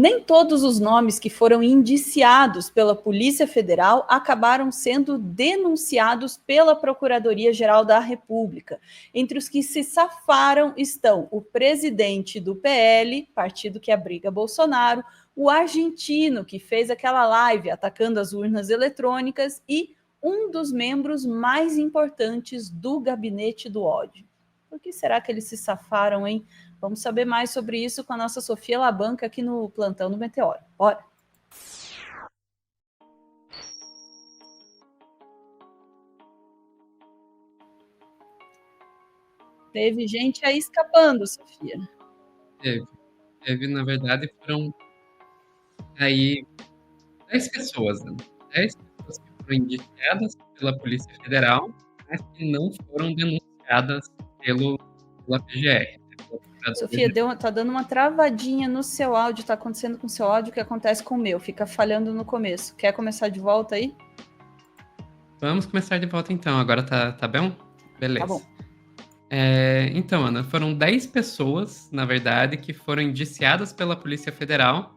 Nem todos os nomes que foram indiciados pela Polícia Federal acabaram sendo denunciados pela Procuradoria-Geral da República. Entre os que se safaram estão o presidente do PL, partido que abriga Bolsonaro, o argentino, que fez aquela live atacando as urnas eletrônicas, e um dos membros mais importantes do gabinete do ódio. Por que será que eles se safaram, hein? Vamos saber mais sobre isso com a nossa Sofia Labanca aqui no Plantão do Meteoro. Bora! Teve gente aí escapando, Sofia. Teve, na verdade, foram aí 10 pessoas, né? 10 pessoas que foram indiciadas pela Polícia Federal, mas que não foram denunciadas pela PGR. Sofia, tá dando uma travadinha no seu áudio, tá acontecendo com o seu áudio o que acontece com o meu, fica falhando no começo. Quer começar de volta aí? Vamos começar de volta então, agora tá bom? Beleza. Tá bom. Então, Ana, foram 10 pessoas, na verdade, que foram indiciadas pela Polícia Federal,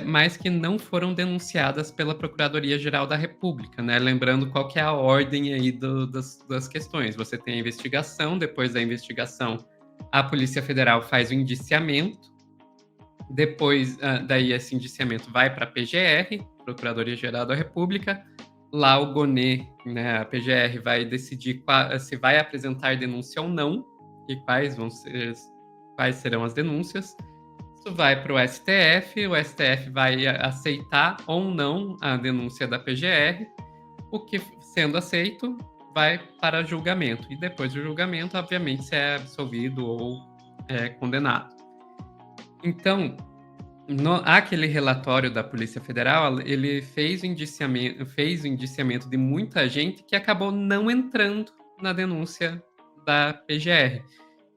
mas que não foram denunciadas pela Procuradoria-Geral da República, né? Lembrando qual que é a ordem aí das questões. Você tem a investigação, depois da investigação, a Polícia Federal faz o indiciamento, depois daí esse indiciamento vai para a PGR, Procuradoria-Geral da República. Lá o GONE, né, a PGR, vai decidir se vai apresentar denúncia ou não e quais serão as denúncias. Isso vai para o STF vai aceitar ou não a denúncia da PGR, o que, sendo aceito, vai para julgamento. E depois do julgamento, obviamente, se é absolvido ou condenado. Então, aquele relatório da Polícia Federal, ele fez o indiciamento de muita gente que acabou não entrando na denúncia da PGR.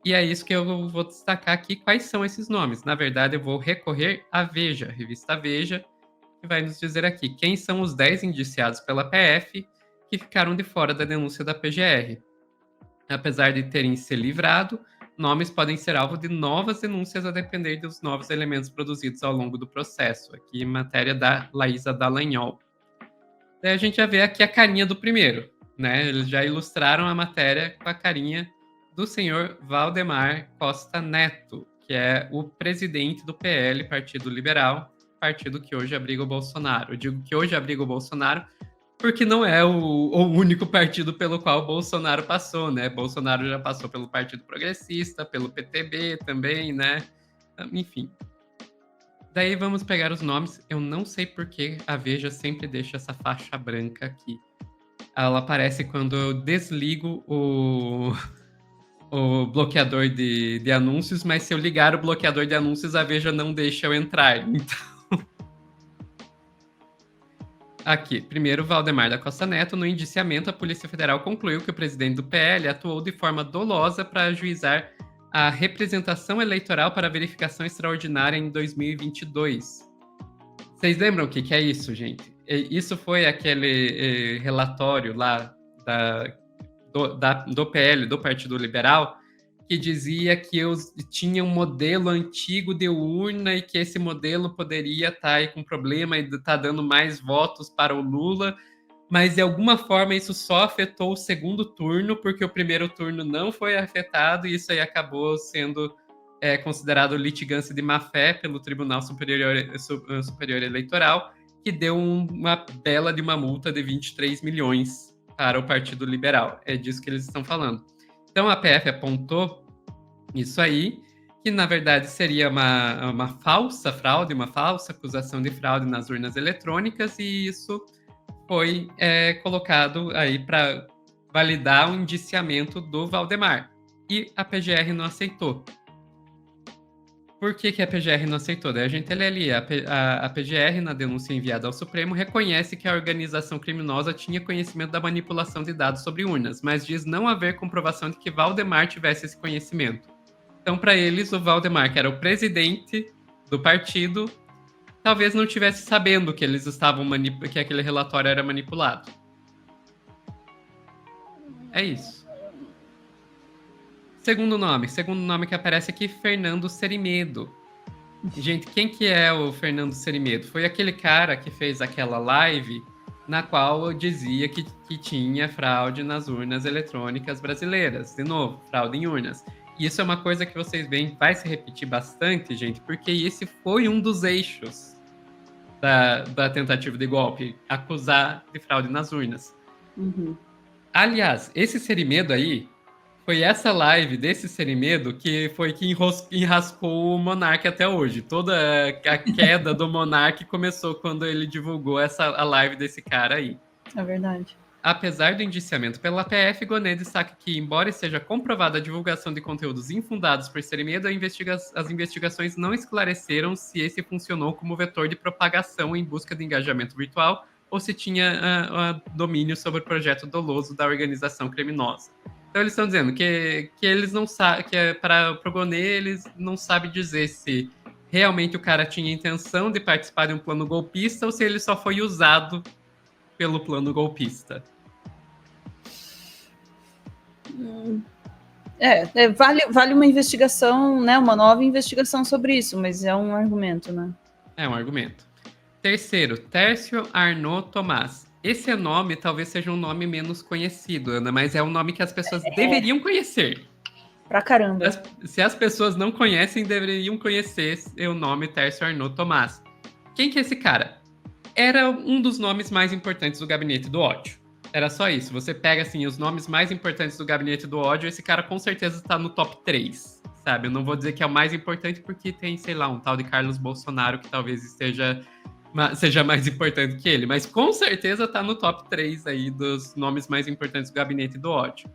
E é isso que eu vou destacar aqui, quais são esses nomes. Na verdade, eu vou recorrer à Veja, a revista Veja, que vai nos dizer aqui quem são os 10 indiciados pela PF que ficaram de fora da denúncia da PGR. Apesar de terem se livrado, nomes podem ser alvo de novas denúncias a depender dos novos elementos produzidos ao longo do processo. Aqui, matéria da Laísa Dallagnol. Daí a gente já vê aqui a carinha do primeiro, né? Eles já ilustraram a matéria com a carinha do senhor Valdemar Costa Neto, que é o presidente do PL, Partido Liberal, partido que hoje abriga o Bolsonaro. Eu digo que hoje abriga o Bolsonaro porque não é o único partido pelo qual o Bolsonaro passou, né? Bolsonaro já passou pelo Partido Progressista, pelo PTB também, né? Enfim. Daí vamos pegar os nomes. Eu não sei por que a Veja sempre deixa essa faixa branca aqui. Ela aparece quando eu desligo o bloqueador de anúncios, mas se eu ligar o bloqueador de anúncios, a Veja não deixa eu entrar. Então, aqui, primeiro, Valdemar da Costa Neto. No indiciamento, a Polícia Federal concluiu que o presidente do PL atuou de forma dolosa para ajuizar a representação eleitoral para verificação extraordinária em 2022. Vocês lembram o que é isso, gente? Isso foi aquele relatório lá do PL, do Partido Liberal, que dizia que tinha um modelo antigo de urna e que esse modelo poderia estar aí com problema e estar dando mais votos para o Lula, mas de alguma forma isso só afetou o segundo turno, porque o primeiro turno não foi afetado e isso aí acabou sendo considerado litigância de má-fé pelo Tribunal Superior Eleitoral, que deu uma bela de uma multa de 23 milhões para o Partido Liberal. É disso que eles estão falando. Então a PF apontou isso aí, que na verdade seria uma falsa fraude, uma falsa acusação de fraude nas urnas eletrônicas, e isso foi colocado aí para validar o indiciamento do Valdemar. E a PGR não aceitou. Por que a PGR não aceitou? Daí a gente lê ali, a PGR, na denúncia enviada ao Supremo, reconhece que a organização criminosa tinha conhecimento da manipulação de dados sobre urnas, mas diz não haver comprovação de que Valdemar tivesse esse conhecimento. Então, para eles, o Valdemar, que era o presidente do partido, talvez não estivesse sabendo que eles estavam que aquele relatório era manipulado. É isso. Segundo nome que aparece aqui, Fernando Cerimedo. Gente, quem que é o Fernando Serimedo? Foi aquele cara que fez aquela live na qual dizia que tinha fraude nas urnas eletrônicas brasileiras. De novo, fraude em urnas. E isso é uma coisa que vocês veem, vai se repetir bastante, gente, porque esse foi um dos eixos da tentativa de golpe, acusar de fraude nas urnas. Uhum. Aliás, esse Serimedo aí, foi essa live desse Serimedo que foi que enrascou o Monark até hoje. Toda a queda do Monark começou quando ele divulgou a live desse cara aí. É verdade. Apesar do indiciamento pela PF, Gonê destaca que, embora esteja comprovada a divulgação de conteúdos infundados por Serimedo, as investigações não esclareceram se esse funcionou como vetor de propagação em busca de engajamento virtual ou se tinha domínio sobre o projeto doloso da organização criminosa. Então eles estão dizendo que eles não sabem, que para o Gonê eles não sabem dizer se realmente o cara tinha intenção de participar de um plano golpista ou se ele só foi usado pelo plano golpista. Vale uma investigação, né? Uma nova investigação sobre isso, mas é um argumento, né? É um argumento. Terceiro, Tércio Arnaud Tomás. Esse nome talvez seja um nome menos conhecido, Ana, mas é um nome que as pessoas deveriam conhecer. Pra caramba. Se as pessoas não conhecem, deveriam conhecer o nome Tércio Arnaud Tomás. Quem que é esse cara? Era um dos nomes mais importantes do Gabinete do Ódio. Era só isso. Você pega, assim, os nomes mais importantes do Gabinete do Ódio, esse cara com certeza está no top 3, sabe? Eu não vou dizer que é o mais importante porque tem, sei lá, um tal de Carlos Bolsonaro que talvez seja mais importante que ele, mas com certeza tá no top 3 aí dos nomes mais importantes do Gabinete do Ódio.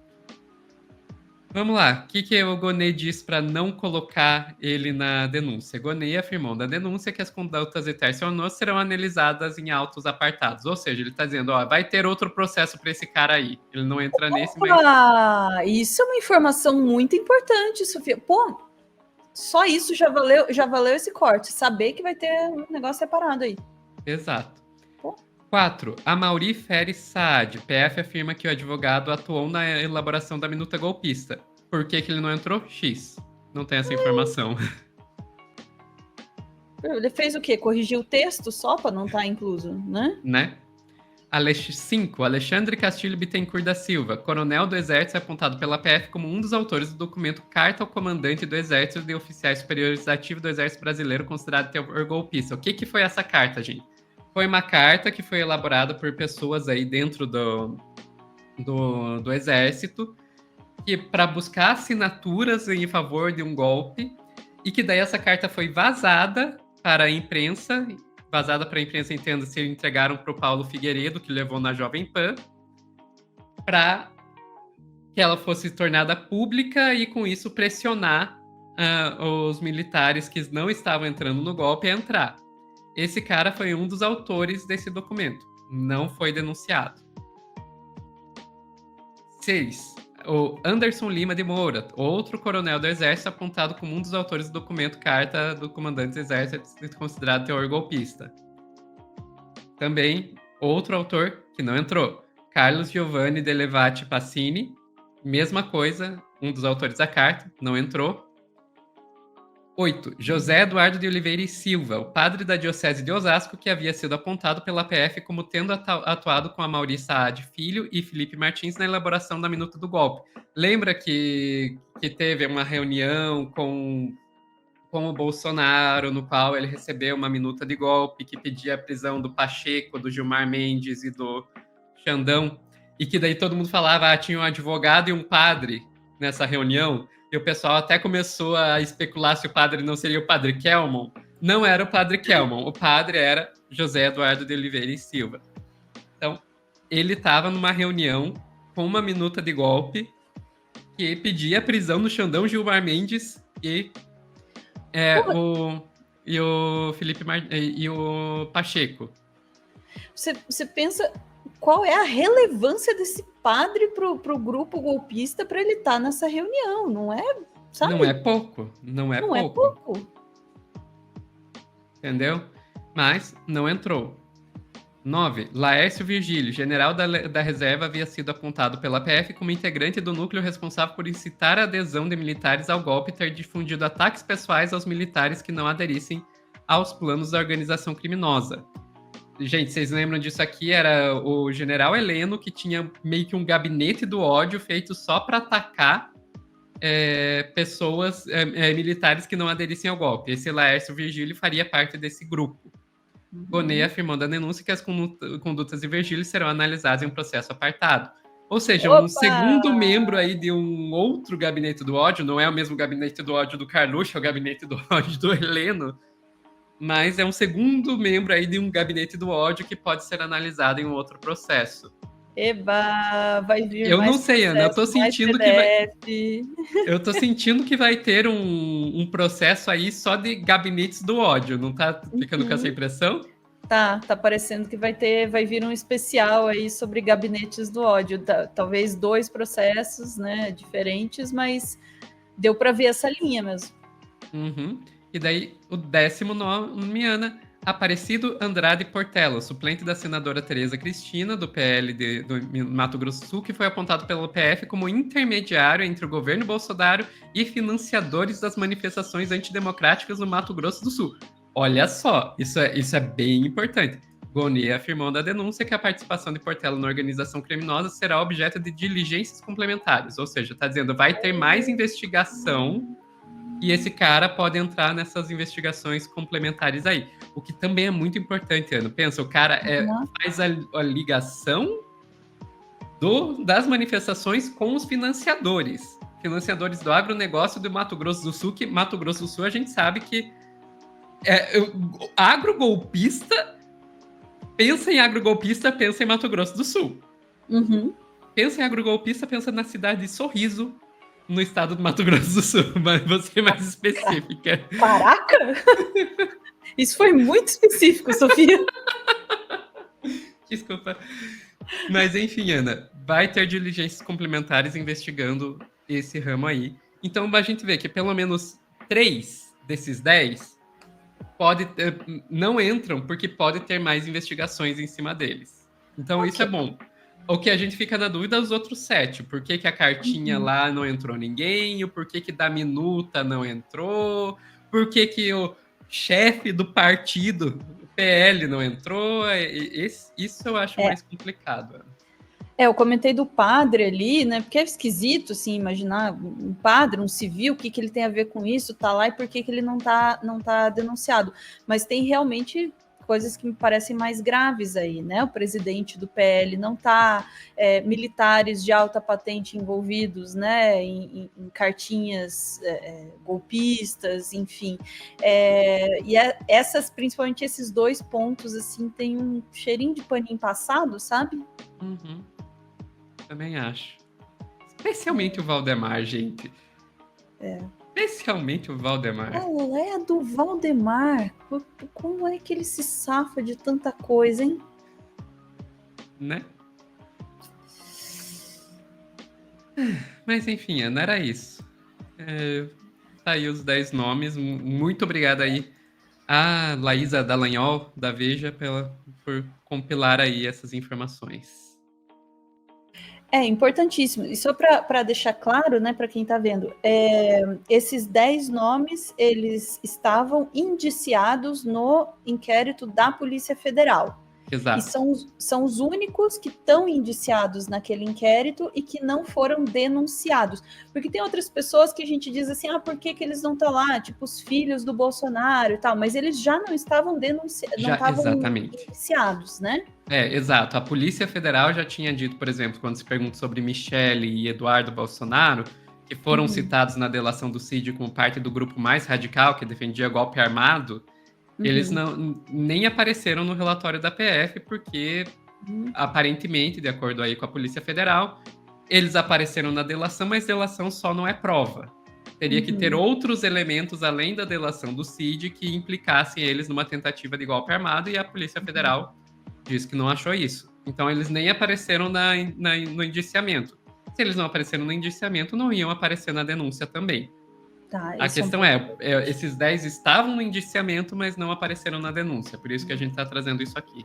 Vamos lá, o que o Gonê diz para não colocar ele na denúncia? Gonê afirmou na denúncia que as condutas de Tércio Arnaud serão analisadas em autos apartados, ou seja, ele está dizendo, ó, vai ter outro processo para esse cara aí. Ele não entra nesse, mas... Isso é uma informação muito importante, Sofia. Pô, só isso já valeu esse corte. Saber que vai ter um negócio separado aí. Exato. 4. Amaury Feres Saad. PF afirma que o advogado atuou na elaboração da minuta golpista. Por que ele não entrou? X. Não tem essa informação. Ele fez o quê? Corrigiu o texto só para não estar incluso, né? 5. Alexandre Castilho Bittencourt da Silva. Coronel do Exército é apontado pela PF como um dos autores do documento Carta ao Comandante do Exército de Oficiais Superiores Ativos do Exército Brasileiro, considerado teor golpista. O que foi essa carta, gente? Foi uma carta que foi elaborada por pessoas aí dentro do Exército para buscar assinaturas em favor de um golpe e que daí essa carta foi vazada para a imprensa, entenda-se, entregaram para o Paulo Figueiredo, que levou na Jovem Pan, para que ela fosse tornada pública e com isso pressionar os militares que não estavam entrando no golpe a entrar. Esse cara foi um dos autores desse documento. Não foi denunciado. 6. O Anderson Lima de Moura, outro coronel do Exército, apontado como um dos autores do documento Carta do Comandante do Exército, considerado teor golpista. Também, outro autor que não entrou. Carlos Giovanni Delevati Passini, mesma coisa, um dos autores da carta, não entrou. 8. José Eduardo de Oliveira e Silva, o padre da Diocese de Osasco, que havia sido apontado pela PF como tendo atuado com Amaury Saad Filho e Felipe Martins na elaboração da minuta do golpe. Lembra que teve uma reunião com o Bolsonaro, no qual ele recebeu uma minuta de golpe que pedia a prisão do Pacheco, do Gilmar Mendes e do Xandão, e que daí todo mundo falava, tinha um advogado e um padre nessa reunião, e o pessoal até começou a especular se o padre não seria o padre Kelmon. Não era o padre Kelmon, o padre era José Eduardo de Oliveira e Silva. Então, ele estava numa reunião com uma minuta de golpe que pedia a prisão do Xandão, Gilmar Mendes e o Felipe e o Pacheco. Você pensa qual é a relevância desse padre pro grupo golpista para ele estar nessa reunião, não é? Sabe? Não é pouco, não é pouco. Entendeu? Mas não entrou. 9. Laércio Virgílio, general da reserva, havia sido apontado pela PF como integrante do núcleo responsável por incitar a adesão de militares ao golpe e ter difundido ataques pessoais aos militares que não aderissem aos planos da organização criminosa. Gente, vocês lembram disso aqui? Era o general Heleno, que tinha meio que um gabinete do ódio feito só para atacar pessoas, militares que não aderissem ao golpe. Esse Laércio Virgílio faria parte desse grupo. Bonet afirmou na denúncia que as condutas de Virgílio serão analisadas em um processo apartado. Ou seja, um segundo membro aí de um outro gabinete do ódio, não é o mesmo gabinete do ódio do Carluxo, é o gabinete do ódio do Heleno, mas é um segundo membro aí de um gabinete do ódio que pode ser analisado em um outro processo. Eba, vai vir eu mais não sei, Ana, eu tô sentindo que vai... Eu tô sentindo que vai ter um processo aí só de gabinetes do ódio, não tá ficando com essa impressão? Tá parecendo que vai vir um especial aí sobre gabinetes do ódio, talvez 2 processos, né, diferentes, mas deu para ver essa linha mesmo. Uhum. E daí, o 19º, Ana, Aparecido Andrade Portela, suplente da senadora Tereza Cristina, do PL do Mato Grosso do Sul, que foi apontado pelo PF como intermediário entre o governo Bolsonaro e financiadores das manifestações antidemocráticas no Mato Grosso do Sul. Olha só, isso é bem importante. Bonet afirmou na denúncia que a participação de Portela na organização criminosa será objeto de diligências complementares, ou seja, está dizendo vai ter mais investigação e esse cara pode entrar nessas investigações complementares aí. O que também é muito importante, Ana. Pensa, o cara faz a ligação das manifestações com os financiadores. Financiadores do agronegócio do Mato Grosso do Sul, que Mato Grosso do Sul a gente sabe que agrogolpista, pensa em agrogolpista, pensa em Mato Grosso do Sul. Uhum. Pensa em agrogolpista, pensa na cidade de Sorriso, no estado do Mato Grosso do Sul, mas você mais específica. Caraca! Isso foi muito específico, Sofia. Desculpa. Mas enfim, Ana, vai ter diligências complementares investigando esse ramo aí. Então a gente vê que pelo menos 3 desses 10 não entram porque pode ter mais investigações em cima deles. Então isso é bom. O que a gente fica na dúvida é os outros 7. Por que a cartinha lá não entrou ninguém? O porquê que da minuta não entrou? Por que o chefe do partido, o PL, não entrou? Isso eu acho mais complicado. Eu comentei do padre ali, né? Porque é esquisito, assim, imaginar um padre, um civil, o que ele tem a ver com isso, tá lá e por que ele não tá denunciado. Mas tem realmente coisas que me parecem mais graves aí, né? O presidente do PL não tá, militares de alta patente envolvidos, né? Em cartinhas golpistas, enfim. Essas, principalmente esses 2 pontos, assim, tem um cheirinho de paninho passado, sabe? Uhum. Também acho. Especialmente o Valdemar, gente. Especialmente o Valdemar. Ela é do Valdemar. Como é que ele se safa de tanta coisa, hein? Né? Mas enfim, Ana, era isso. Tá aí os 10 nomes. Muito obrigado aí a Laísa Dallagnol, da Veja, por compilar aí essas informações. É importantíssimo. E só para deixar claro, né, para quem está vendo, esses 10 nomes, eles estavam indiciados no inquérito da Polícia Federal. Exato. E são os únicos que estão indiciados naquele inquérito e que não foram denunciados. Porque tem outras pessoas que a gente diz assim, por que eles não estão lá? Tipo, os filhos do Bolsonaro e tal. Mas eles já não estavam indiciados, né? Exato. A Polícia Federal já tinha dito, por exemplo, quando se pergunta sobre Michele e Eduardo Bolsonaro, que foram citados na delação do Cid como parte do grupo mais radical que defendia golpe armado, eles nem apareceram no relatório da PF, porque, aparentemente, de acordo aí com a Polícia Federal, eles apareceram na delação, mas delação só não é prova. Teria que ter outros elementos, além da delação do Cid, que implicassem eles numa tentativa de golpe armado, e a Polícia Federal disse que não achou isso. Então, eles nem apareceram no indiciamento. Se eles não apareceram no indiciamento, não iam aparecer na denúncia também. Tá, a questão esses 10 estavam no indiciamento, mas não apareceram na denúncia. Por isso que a gente está trazendo isso aqui.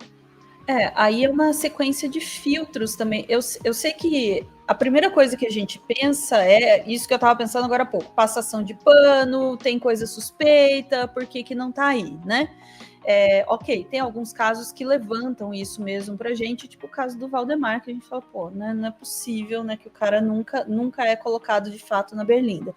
Aí é uma sequência de filtros também. Eu sei que a primeira coisa que a gente pensa é isso que eu estava pensando agora há pouco: passação de pano, tem coisa suspeita, por que não está aí, né? Ok, tem alguns casos que levantam isso mesmo pra gente, tipo o caso do Valdemar, que a gente fala, pô, né, não é possível, né, que o cara nunca é colocado de fato na berlinda.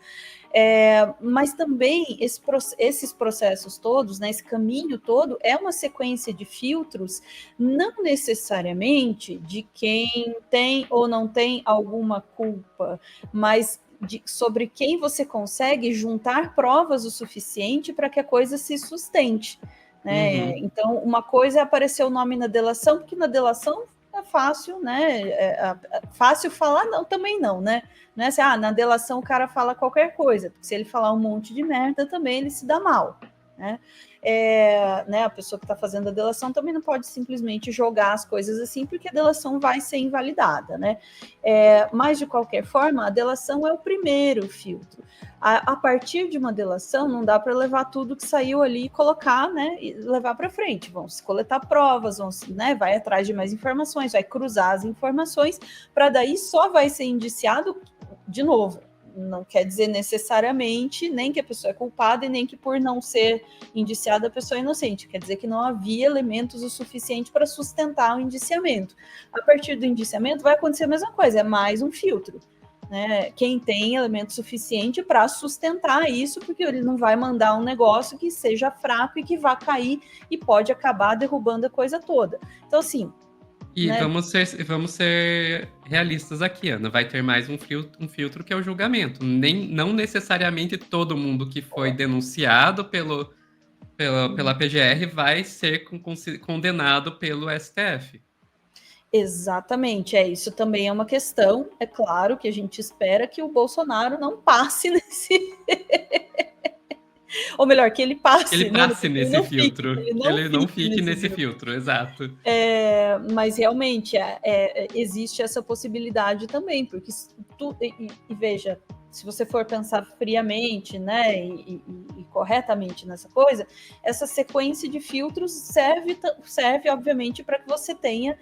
Mas também esses processos todos, né, esse caminho todo, é uma sequência de filtros, não necessariamente de quem tem ou não tem alguma culpa, mas sobre quem você consegue juntar provas o suficiente para que a coisa se sustente. Né? Então, uma coisa é aparecer o nome na delação, porque na delação é fácil, né? Fácil falar, não, também não, né? Não é assim, na delação o cara fala qualquer coisa, porque se ele falar um monte de merda, também ele se dá mal, né? A pessoa que está fazendo a delação também não pode simplesmente jogar as coisas assim, porque a delação vai ser invalidada, né? Mas, de qualquer forma, a delação é o primeiro filtro. A partir de uma delação, não dá para levar tudo que saiu ali e colocar, né, e levar para frente. Vão se coletar provas, vai atrás de mais informações, vai cruzar as informações, para daí só vai ser indiciado de novo. Não quer dizer necessariamente nem que a pessoa é culpada e nem que por não ser indiciada a pessoa é inocente. Quer dizer que não havia elementos o suficiente para sustentar o indiciamento. A partir do indiciamento vai acontecer a mesma coisa, é mais um filtro. Né? Quem tem elemento suficiente para sustentar isso, porque ele não vai mandar um negócio que seja fraco e que vá cair e pode acabar derrubando a coisa toda. Então, assim... E né? vamos ser realistas aqui, Ana. Vai ter mais um filtro que é o julgamento. Não necessariamente todo mundo que foi denunciado pela PGR vai ser condenado pelo STF. Exatamente, isso também é uma questão. É claro que a gente espera que o Bolsonaro não passe nesse... Ou melhor, que ele passe. Ele passe nesse filtro. Que ele não fique nesse filtro, exato. Mas realmente existe essa possibilidade também, porque veja, se você for pensar friamente, né, e corretamente nessa coisa, essa sequência de filtros serve obviamente, para que você tenha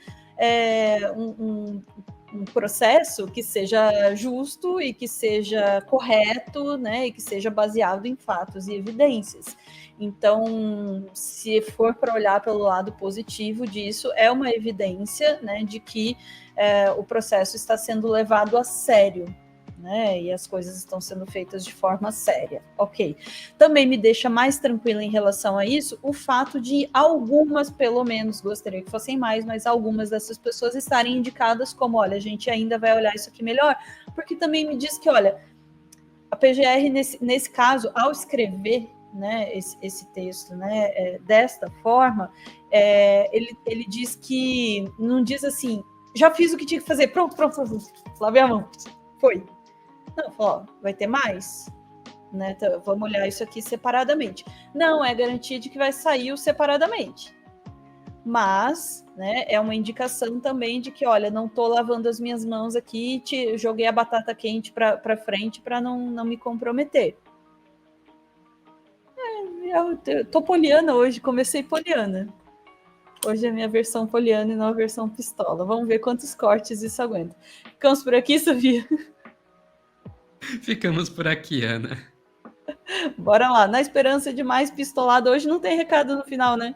um processo que seja justo e que seja correto, né, e que seja baseado em fatos e evidências. Então, se for para olhar pelo lado positivo disso, é uma evidência, né, de que o processo está sendo levado a sério, né, e as coisas estão sendo feitas de forma séria. Ok. Também me deixa mais tranquila em relação a isso o fato de algumas, pelo menos, gostaria que fossem mais, mas algumas dessas pessoas estarem indicadas como, olha, a gente ainda vai olhar isso aqui melhor, porque também me diz que, olha, a PGR, nesse caso, ao escrever, né, esse texto, né, desta forma, ele diz que, não diz assim, já fiz o que tinha que fazer, pronto, lavei a mão, foi. Não, ó, vai ter mais? Né? Então, vamos olhar isso aqui separadamente. Não é garantia de que vai sair separadamente. Mas, né, é uma indicação também de que, olha, não estou lavando as minhas mãos aqui, joguei a batata quente para frente para não me comprometer. Eu tô poliana hoje, comecei poliana. Hoje é a minha versão poliana e não a versão pistola. Vamos ver quantos cortes isso aguenta. Ficamos por aqui, Sofia? Ficamos por aqui, Ana. Bora lá. Na esperança de mais pistolado, hoje não tem recado no final, né?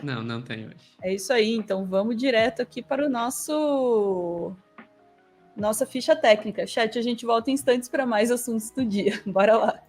Não tem hoje. É isso aí. Então vamos direto aqui para o nossa ficha técnica. Chat, a gente volta em instantes para mais assuntos do dia. Bora lá.